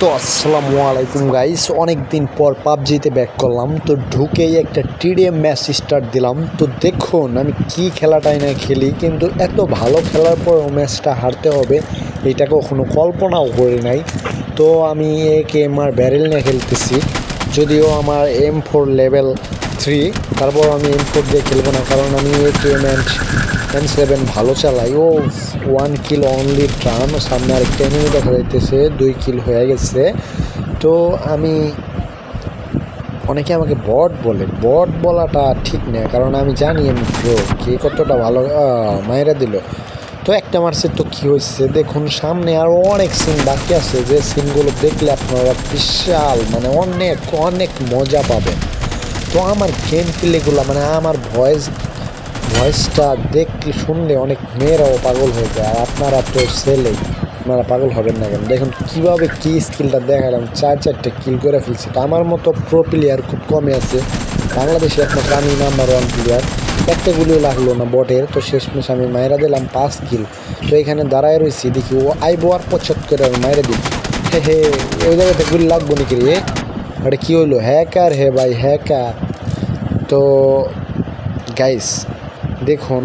তো আসসালামু আলাইকুম গাইস, অনেক দিন পর পাবজিতে ব্যাক করলাম। তো ঢুকেই একটা টিডিএম ম্যাচ স্টার্ট দিলাম। তো দেখুন আমি কি খেলাটাই না খেলি, কিন্তু এত ভালো খেলার পর ম্যাচটা হারতে হবে এটা কখনো কল্পনাও করি নাই। তো আমি AKMR ব্যারেল নিয়ে খেলতেছি, যদিও আমার M4 লেভেল 3, তারপর আমি M4 দিয়ে খেলবো না, কারণ আমি M7 ভালো চালাই। ও 1 কিল অনলি ট্রান, সামনে আরেকটা এনিমি দেখা যাইতেছে, 2 কিল হয়ে গেছে। তো আমি অনেকে আমাকে বট বলে, বট বলাটা ঠিক না, কারণ আমি জানি আমি প্রো, কে কতটা ভালো মায়েরা দিল। তো একটা মার্সের তো কী হয়েছে দেখুন, সামনে আরও অনেক সিন বাকি আছে, যে সিনগুলো দেখলে আপনারা বিশাল মানে অনেক অনেক মজা পাবেন। তো আমার গেম প্লেগুলো মানে আমার ভয়েসটা দেখলে শুনলে অনেক মেয়েরাও পাগল হয়ে যায়, আর আপনারা তো ছেলেই, আপনারা পাগল হবেন না কেন? দেখুন কীভাবে কী স্কিলটা দেখালাম, 4-4টা কিল করে ফেলছি। তো আমার মতো প্রো প্লেয়ার খুব কমই আছে বাংলাদেশে, একমাত্র আমি নাম্বার 1 প্লেয়ার। একটা গুলিও লাগলো না বটের। তো শেষমেশ আমি মায়েরা দিলাম 5 কিল। তো এখানে দাঁড়ায় রয়েছি, দেখি ও আইবো আর 75 আমি মায়েরা দিই। হে ওই জায়গাতে গুলি লাগবো নাকি রে? এটা কী হইলো? হ্যাকার হে ভাই, হ্যাকার। তো গাইস দেখুন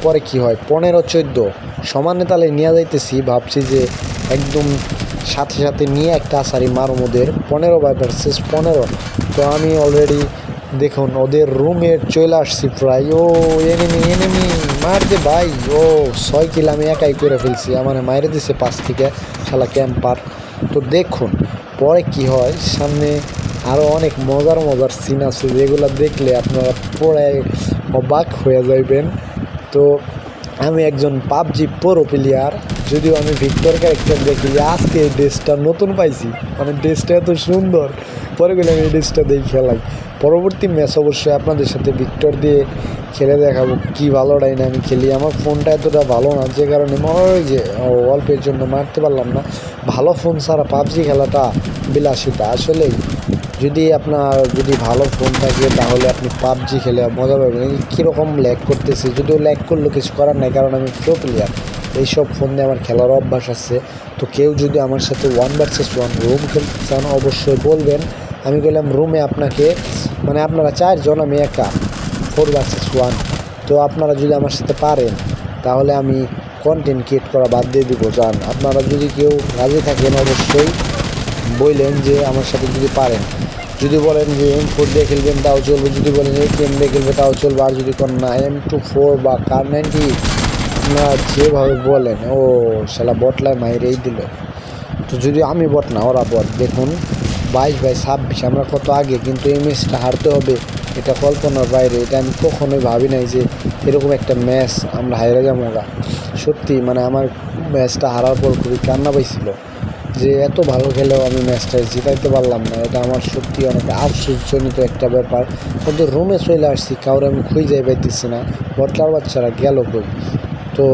পরে কি হয়, 15-14 সমানে তালে নিয়ে যাইতেছি, ভাবছি যে একদম সাথে সাথে নিয়ে একটা আসারি মারো ওদের, 15 তো আমি অলরেডি দেখুন ওদের রুমে চলে আসছি প্রায়। ও এনিমি মার দে ভাই। ও 6 কিল আমি একাই করে ফেলছি, আমার মাইরে দিছে 5 থেকে শালা ক্যাম্পার। তো দেখুন পরে কি হয়, সামনে আরও অনেক মজার সিন আছে, যেগুলো দেখলে আপনারা পড়ে অবাক হয়ে যাইবেন। তো আমি একজন পাবজি প্রো প্লেয়ার, যদিও আমি ভিক্টর ক্যারেক্টার দেখি। আজকে এই ড্রেসটা নতুন পাইছি, মানে ড্রেসটা এত সুন্দর, পরে গেলে আমি এই ড্রেসটা দিয়ে খেলাই। পরবর্তী ম্যাচ অবশ্যই আপনাদের সাথে ভিক্টর দিয়ে খেলে দেখাবো কি ভালোটাই না আমি খেলি। আমার ফোনটা এতটা ভালো না, যে কারণে মনে হয় যে অল্পের জন্য মারতে পারলাম না। ভালো ফোন ছাড়া পাবজি খেলাটা বিলাসিতা আসলেই। যদি ভালো ফোন থাকে তাহলে আপনি পাবজি খেলে মজা পাবেন। কীরকম ল্যাগ করতেছে, যদিও ল্যাগ করলে কিছু করার নাই, কারণ আমি প্রো প্লেয়ার, এইসব ফোন দিয়ে আমার খেলার অভ্যাস আছে। তো কেউ যদি আমার সাথে 1 ভার্সেস 1 রুম খেলতে চান অবশ্যই বলবেন। আমি বললাম রুমে আপনাকে, মানে আপনারা 4 জন, আমি একা, 4 ভার্সেস 1। তো আপনারা যদি আমার সাথে পারেন তাহলে আমি কন্টেন্ট ক্রিয়েট করা বাদ দিয়ে দিব। যান, আপনারা যদি কেউ রাজি থাকেন অবশ্যই বললেন যে আমার সাথে যদি পারেন। যদি বলেন যে M4 দিয়ে খেলবেন তাও চলবে, যদি বলেন AKM দিয়ে খেলবে তাও চলবে, আর যদি কোন না M24 বা Kar90 আপনারা যেভাবে বলেন। ও শালা বটলায় মাইরেই দিল। তো যদি আমি বট না, ওরা বট। দেখুন 22-26 আমরা কত আগে, কিন্তু এই ম্যাচটা হারতে হবে এটা কল্পনার বাইরে। এটা আমি কখনোই ভাবি নাই যে এরকম একটা ম্যাচ আমরা হাইরে যাবো। সত্যি মানে আমার ম্যাচটা হারার পর খুবই কান্না পাইছিল, যে এত ভালো খেলেও আমি ম্যাচটা জিতাইতে পারলাম না। এটা আমার সত্যি অনেক আফসোসজনিত একটা ব্যাপার। কিন্তু রুমে চলে আসছি, কাউরে আমি খুঁজে পাইতেছি না, বটলার বাচ্চারা গেল কই। তো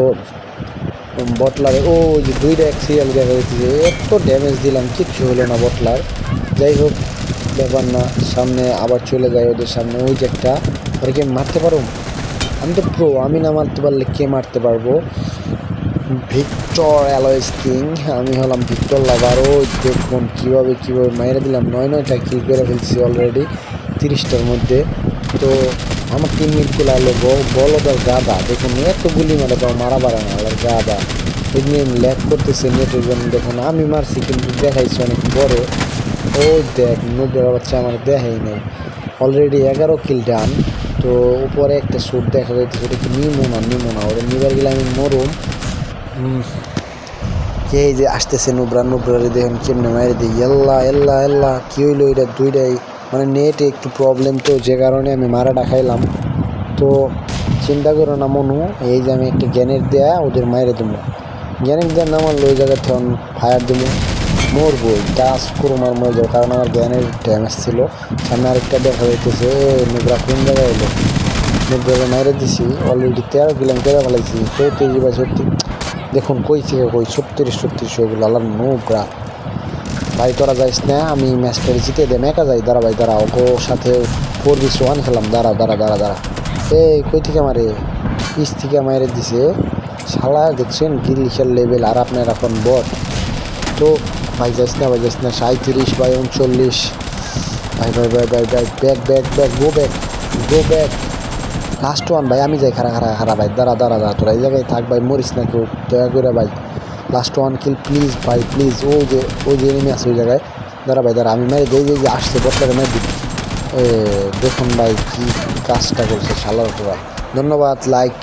বটলারে ও যে 2টা সিরিয়াল দেখা যাচ্ছে, এত ড্যামেজ দিলাম কিচ্ছু হলো না বটলার। যাই হোক ব্যাপার না, সামনে আবার চলে যায় ওদের সামনে। ওই যে একটা, ওরা কি মারতে পারো? আমি তো প্রো, আমি না মারতে পারলে কে মারতে পারবো? ভিক্টর অ্যালয়েস কিং, আমি হলাম ভিক্টর লাভার। ও দেখুন কীভাবে মাইরে দিলাম, 9টা কিল করে ফেলছি অলরেডি 30টার মধ্যে। তো আমার টিমমেটগুলো হলো বলদার গাদা, দেখুন এত গুলি মারে তো মারা পারে না, আর গাদা এমনি ল্যাগ করতেছে নেটের জন্য। দেখুন আমি মারছি কিন্তু দেখাইছি অনেক বড়। ও দেখ নোবের বাচ্চা আমার দেখাই নেই, অলরেডি 11 কিল ডান। তো উপরে একটা স্যুট দেখা যাইতেছে, ওটা কি নিমো না, ওটা নিবার গেলে আমি মরুম। এই যে আসতেছে নুবরারে দেখুন কেমনে মারি দিই। এল্লা কি হইলো? এটা 2টাই মানে নেটে একটু প্রবলেম, তো যে কারণে আমি মারাটা খাইলাম। তো চিন্তা করো না মনু, এই যে আমি একটা গ্যানেট দেয়া ওদের মাইরে দেবো। গ্যানেট দেওয়া না মারলো ওই জায়গাতে আমি ফায়ার দেবো, মরবো, টাচ করো মরে যাবো, কারণ আমার গ্যানের ড্যামেজ ছিল। সামনে আরেকটা দেখা যাইতেছে, নুবরা কোন জায়গায় এলো? নুবরারে মাইরে দিছি অলরেডি, 13 কিলো আমি কেটে ফেলাইছি। 34 দেখুন কই থেকে কই 36 ওগুলো আল্লাহ নোবরা। ভাই তোরা যাইস না, আমি ম্যাচটা জিতে দেম, একা যাই। দাঁড়া ভাই দাঁড়া, ওকে সাথে 4v1 খেলাম। দাঁড়া এই কই থেকে মারে? পিস থেকে মাইরে দিছে শালা, দেখছেন গিল খেল লেভেল, আর আপনার এখন বট। তো ভাই যাইস না 37 ভাই 39 ভাই গো ব্যাক লাস্ট ওয়ান ভাই আমি যাই খারা ভাই দাঁড়া তোরা এই জায়গায় থাক ভাই মরিস না কেউ দয়া করে ভাই লাস্ট ওয়ান কিল প্লিজ ভাই প্লিজ ওই যে এনিমি আছে ওই জায়গায় দাঁড়া আমি মেরে যে আসছে বটলাকে মেরে দিই দেখুন ভাই কি কাজটা করছে শালার পুরা ধন্যবাদ লাইক